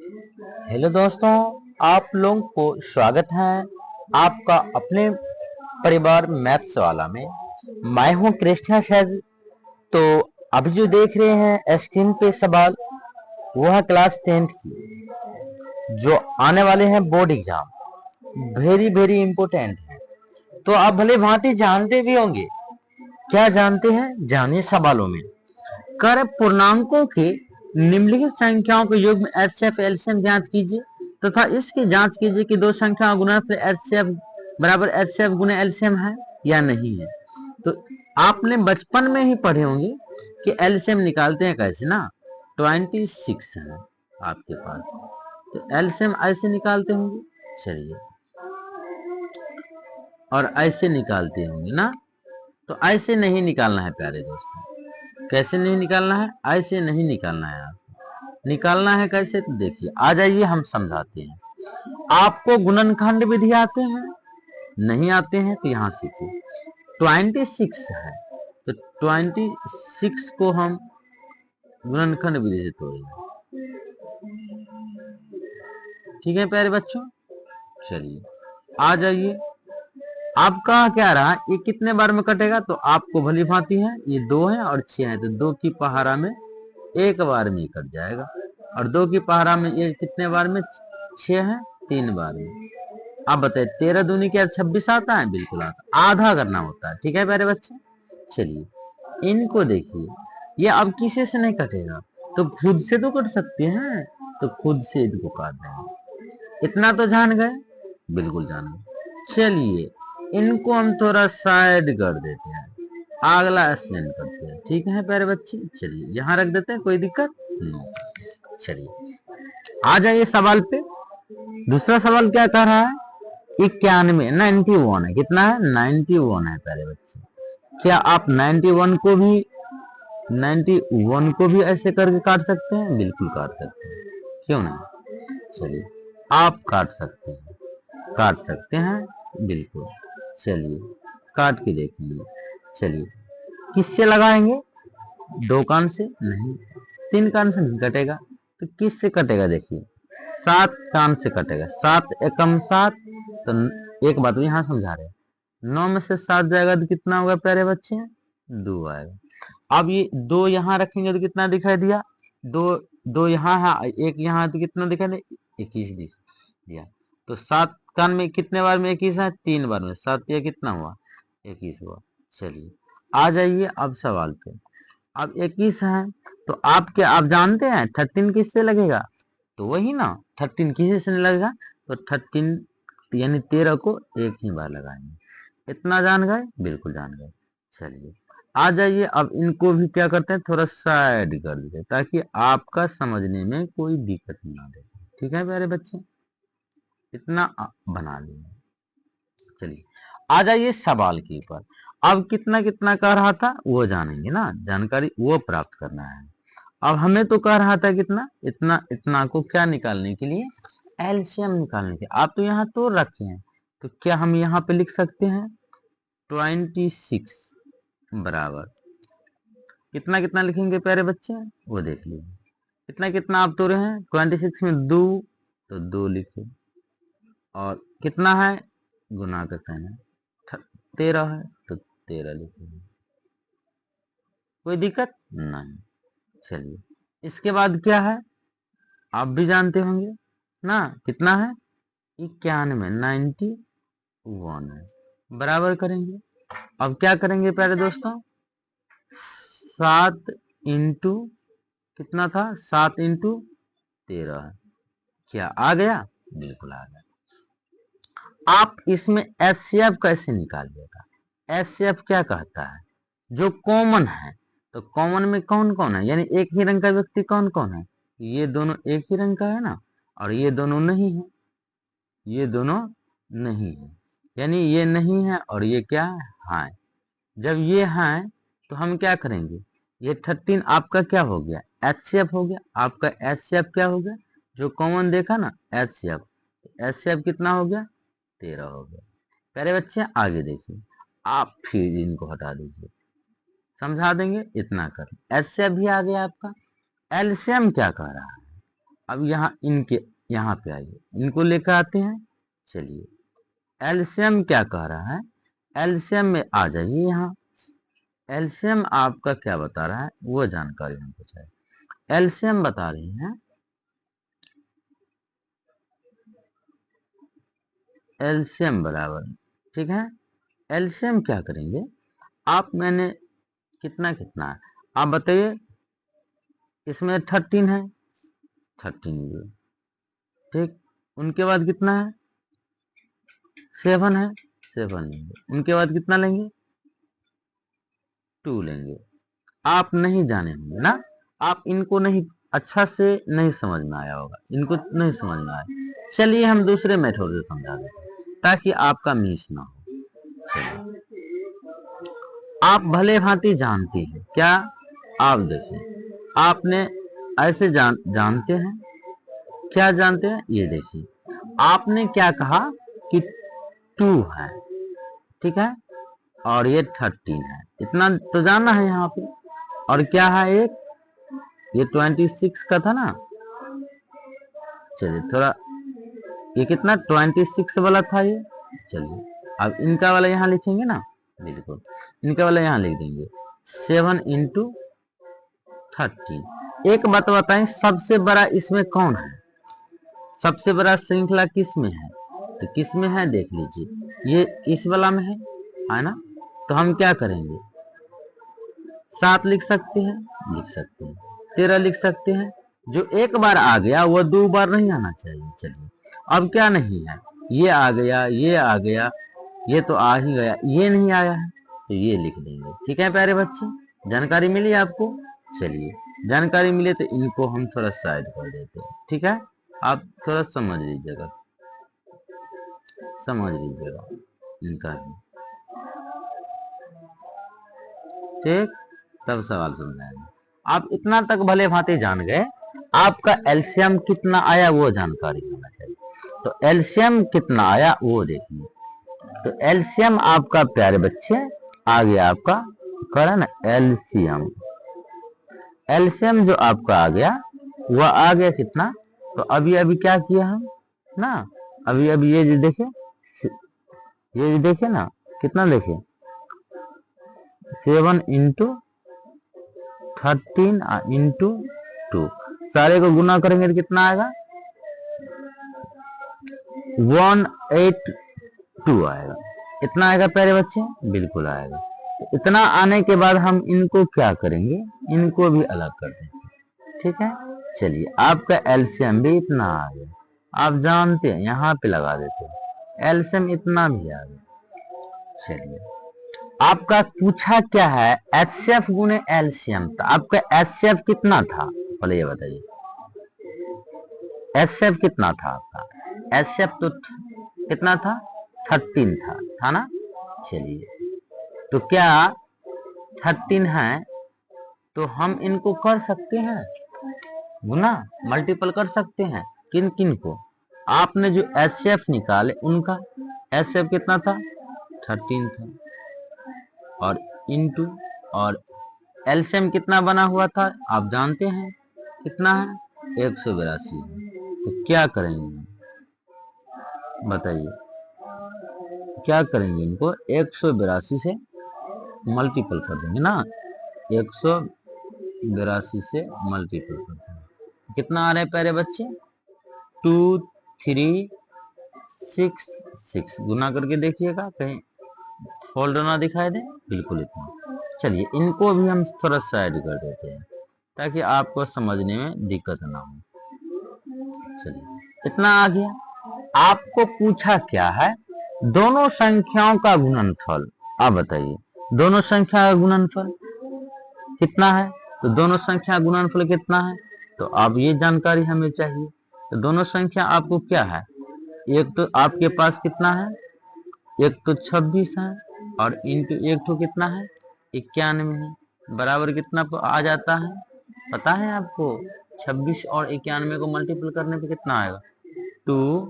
Hello दोस्तों, आप लोगों को स्वागत है आपका अपने परिवार मैथ्स वाला में। मैं हूं कृष्णा सर। तो अभी जो देख रहे हैं स्क्रीन पे सवाल, वो है क्लास 10th की, जो आने वाले हैं board exam. Very very important है। तो आप भले भांति जानते भी होंगे। क्या जानते हैं, जानिए सवालों में। कर पूर्णांकों के निम्नलिखित संख्याओं के योग में एचसीएफ एलसीएम ज्ञात कीजिए तथा इसकी जांच कीजिए कि दो संख्याओं गुणा से एचसीएफ बराबर एचसीएफ गुना एलसीएम है या नहीं है। तो आपने बचपन में ही पढ़े होंगे कि एलसीएम निकालते हैं कैसे ना। 26 है आपके पास, तो एलसीएम ऐसे निकालते होंगे। चलिए, और ऐसे निकालते होंगे ना। तो ऐसे नहीं निकालना है प्यारे दोस्तों। कैसे नहीं निकालना है? ऐसे नहीं निकालना है। आपको निकालना है कैसे, तो देखिए, आ जाइए हम समझाते हैं। आपको गुणनखंड विधि आते हैं? नहीं आते हैं तो यहां सीखिए। 26 है तो 26 को हम गुणनखंड विधि से तोड़ेंगे। ठीक है प्यारे बच्चों, चलिए आ जाइए। आपका क्या रहा, ये कितने बार में कटेगा? तो आपको भली भांति है, ये 2 है और 6 है, तो 2 की पहाड़ा में एक बार में कट जाएगा। और 2 की पहाड़ा में ये कितने बार में? 6 है, 3 बार में। आप बताइए, 13 दूनी क्या 26 आता है? बिल्कुल आता। आधा करना होता है। ठीक है प्यारे बच्चे, चलिए इनको देखिए। ये अब किसी से नहीं कटेगा, तो खुद से तो कट सकते हैं, तो खुद से इनको काट देंगे। इतना तो जान गए? बिल्कुल जान गए। चलिए इनको हम थोड़ा साइड कर देते हैं, अगला स्टैंड करते हैं। ठीक है प्यारे बच्चे, चलिए यहाँ रख देते हैं, कोई दिक्कत नो। चलिए आ जाइए सवाल पे। दूसरा सवाल क्या कह रहा है? 91, 91 है। कितना है? 91 है प्यारे बच्चे। क्या आप 91 को भी ऐसे करके काट सकते हैं? बिल्कुल काट सकते हैं, क्यों नहीं। चलिए आप काट सकते हैं, काट सकते हैं बिल्कुल। चलिए काट के देखेंगे। चलिए किससे लगाएंगे? 2 कान से नहीं, 3 कान से नहीं कटेगा, तो किस से कटेगा? देखिए 7 कान से कटेगा। 7 एकम 7, तो एक बात यहाँ समझा रहे हैं, 9 में से 7 जाएगा तो कितना होगा प्यारे बच्चे? 2 आएगा। अब ये 2 यहाँ रखेंगे तो कितना दिखाई दिया? 2 2 यहाँ है, 1 यहाँ है, तो कितना दिखाई दिया? 21 दिया। तो 7 कान में कितने बार में 21 है? 3 बार में। 7 या कितना हुआ? 21 हुआ। चलिए आ जाइए अब सवाल पे। अब 21 है, तो आप जानते हैं 13 किससे लगेगा? तो वही ना, 13 किसी से नहीं लगेगा, तो 13 यानी 13 को एक ही बार लगाएंगे। इतना जान गए? बिल्कुल जान गए। चलिए आ जाइए, अब इनको भी क्या करते हैं, थोड़ा साइड कर देते हैं, ताकि आपका समझने में कोई दिक्कत ना दे। ठीक है प्यारे बच्चे, इतना बना लिए। चलिए आ जाइए सवाल के ऊपर। अब कितना कितना कह रहा था वो जानेंगे ना, जानकारी वो प्राप्त करना है। अब हमें तो कह रहा था कितना, इतना इतना को क्या निकालने के लिए? एलसीएम निकालने के। आप तो यहाँ तो रखे हैं, तो क्या हम यहाँ पे लिख सकते हैं 26 बराबर कितना कितना लिखेंगे प्यारे बच्चे? वो देख लीजिए। कितना कितना आप तोड़े हैं? 26 में 2, तो 2 लिखे। और कितना है? गुना करते हैं, 13 है, तो 13 लिखेंगे। कोई दिक्कत नहीं। चलिए इसके बाद क्या है, आप भी जानते होंगे ना, कितना है? 91, 91 है। बराबर करेंगे। अब क्या करेंगे प्यारे दोस्तों? 7 इंटू कितना था? 7 इंटू 13 है। क्या आ गया? बिल्कुल आ गया। आप इसमें एचसीएफ कैसे निकालिएगा? एचसीएफ क्या कहता है? जो कॉमन है। तो कॉमन में कौन कौन है, यानी एक ही रंग का व्यक्ति कौन कौन है? ये दोनों एक ही रंग का है ना, और ये दोनों नहीं है, ये दोनों नहीं है, यानी ये नहीं है और ये क्या है? हाँ। जब ये है तो हम क्या करेंगे? ये 13 आपका क्या हो गया? एचसीएफ हो गया। आपका एचसीएफ क्या हो गया? जो कॉमन देखा ना, एचसीएफ। एचसीएफ कितना हो गया? 13 हो गया। प्यारे बच्चे आगे देखिए, आप फिर इनको हटा दीजिए, समझा देंगे। इतना कर एचसीएफ भी आ गया आपका। एलसीएम क्या कह रहा है? अब यहाँ इनके यहाँ पे आइए, इनको लेकर आते हैं। चलिए एलसीएम क्या कह रहा है, एलसीएम में आ जाइए यहाँ। एलसीएम आपका क्या बता रहा है वो जानकारी हमको चाहिए। एलसीएम बता रही हैं एलसीएम बराबर, ठीक है। एलसीएम क्या करेंगे आप, मैंने कितना कितना है आप बताइए। इसमें 13 है, 13 ठीक। उनके बाद कितना है 7 है, 7 लेंगे। उनके बाद कितना लेंगे 2 लेंगे। आप नहीं जाने होंगे ना, आप इनको नहीं अच्छा से नहीं समझ में आया होगा, इनको नहीं समझ में आया। चलिए हम दूसरे मेथड से समझा दें ताकि आपका मिस ना हो। चलिए आप भले भांति जानते हैं क्या, आप देखिए आपने ऐसे जानते हैं, क्या जानते हैं ये देखिए। आपने क्या कहा कि 2 है, ठीक है, और ये 13 है, इतना तो जानना है यहाँ पे। और क्या है एक ये 26 का था ना। चलिए थोड़ा ये कितना 26 वाला था ये। चलिए अब इनका वाला यहाँ लिखेंगे ना, बिल्कुल इनका वाला यहाँ लिख देंगे 7 × 13। एक बात बताएं, सबसे बड़ा इसमें कौन है, सबसे बड़ा श्रृंखला किस में है, तो किस में है देख लीजिए, ये इस वाला में है ना। तो हम क्या करेंगे 7 लिख सकते हैं, लिख सकते हैं, 13 लिख सकते हैं। जो एक बार आ गया वो 2 बार नहीं आना चाहिए। चलिए अब क्या नहीं है, ये आ गया, ये आ गया, ये तो आ ही गया, ये नहीं आया है तो ये लिख देंगे। ठीक है प्यारे बच्चे, जानकारी मिली आपको। चलिए जानकारी मिले तो इनको हम थोड़ा साइड कर देते हैं, ठीक है। आप थोड़ा समझ लीजिएगा, समझ लीजिएगा इनका भी, ठीक, तब सवाल समझाएंगे। आप इतना तक भले भांति जान गए, आपका एलसीएम कितना आया वो जानकारी होना चाहिए। तो एलसीएम कितना आया वो देखिए। तो एलसीएम आपका प्यारे बच्चे आ गया, आपका करा ना एलसीएम। एलसीएम जो आपका आ गया वह आ गया कितना, तो अभी अभी क्या किया हम ना, अभी अभी ये जो देखे, ये देखे ना कितना देखे 7 × 13 × 2, सारे को गुना करेंगे तो कितना आएगा 182 आएगा। इतना आएगा प्यारे बच्चे, बिल्कुल आएगा। तो इतना आने के बाद हम इनको क्या करेंगे, इनको भी अलग कर देंगे, ठीक है। चलिए आपका एलसीएम भी इतना आ गया, आप जानते हैं यहाँ पे लगा देते हैं, एलसीएम इतना भी आ गया। चलिए आपका पूछा क्या है एचसीएफ गुने एलसीएम, तो आपका एचसीएफ कितना था पहले ये बताइए, एचसीएफ कितना था आपका, एचसीएफ तो कितना था 13 था ना। चलिए तो क्या 13 है तो हम इनको कर सकते हैं गुना, मल्टीपल कर सकते हैं। किन किन को, आपने जो एचसीएफ निकाले उनका एचसीएफ कितना था 13 था, और इनटू और एलसीएम कितना बना हुआ था आप जानते हैं कितना है 182 है। तो क्या करेंगे बताइए, क्या करेंगे, इनको 182 से मल्टीपल कर देंगे ना, 182 से मल्टीपल कर देंगे। कितना आ रहा है प्यारे बच्चे 2 3 6 6, गुना करके देखिएगा कहीं फोल्ड ना दिखाई दे, बिल्कुल इतना। चलिए इनको भी हम थोड़ा साइड कर देते हैं ताकि आपको समझने में दिक्कत ना हो। चलिए इतना आ गया। आपको पूछा क्या है दोनों संख्याओं का गुणनफल, आप बताइए दोनों संख्या का गुणनफल कितना है, तो दोनों संख्या गुणनफल कितना है, तो अब ये जानकारी हमें चाहिए। तो दोनों संख्या आपको क्या है, एक तो आपके पास कितना है, एक तो 26 है और इनटू एक तो कितना है 91 है, बराबर कितना आ जाता है पता है आपको, 26 और 91 को मल्टीपल करने पे कितना आएगा 2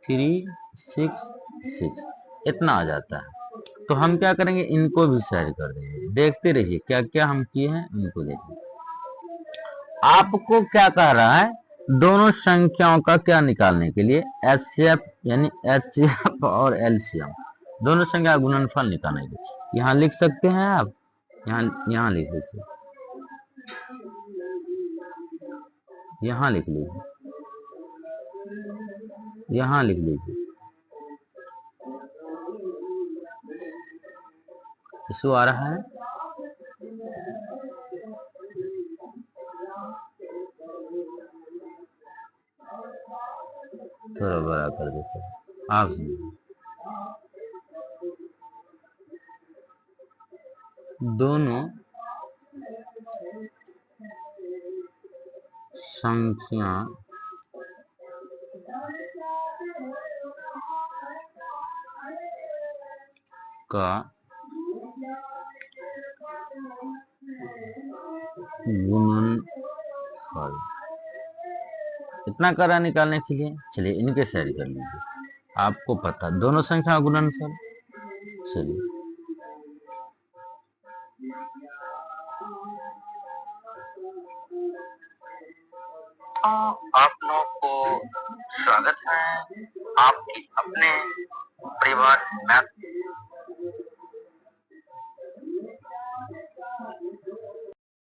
3 6 6, इतना आ जाता है। तो हम क्या करेंगे इनको भी शेयर कर देंगे, देखते रहिए क्या क्या हम किए हैं इनको देखिए। आपको क्या कह रहा है दोनों संख्याओं का क्या निकालने के लिए एचसीएफ यानी एचसीएफ और एलसीएम दोनों संख्या गुणनफल निकालने के लिए यहाँ लिख सकते हैं आप, यहाँ लिख लीजिए, यहाँ लिख लीजिए, यहाँ लिख लीजिए। इशू आ रहा है, थोड़ा बड़ा कर देते हैं आप सुनिए। दोनों संख्या का गुणनफल इतना करा निकालने के लिए, चलिए इनके शेयर कर लीजिए, आपको पता दोनों संख्या गुणनफल। चलिए तो आप लोगों को स्वागत है आपके अपने परिवार मैथ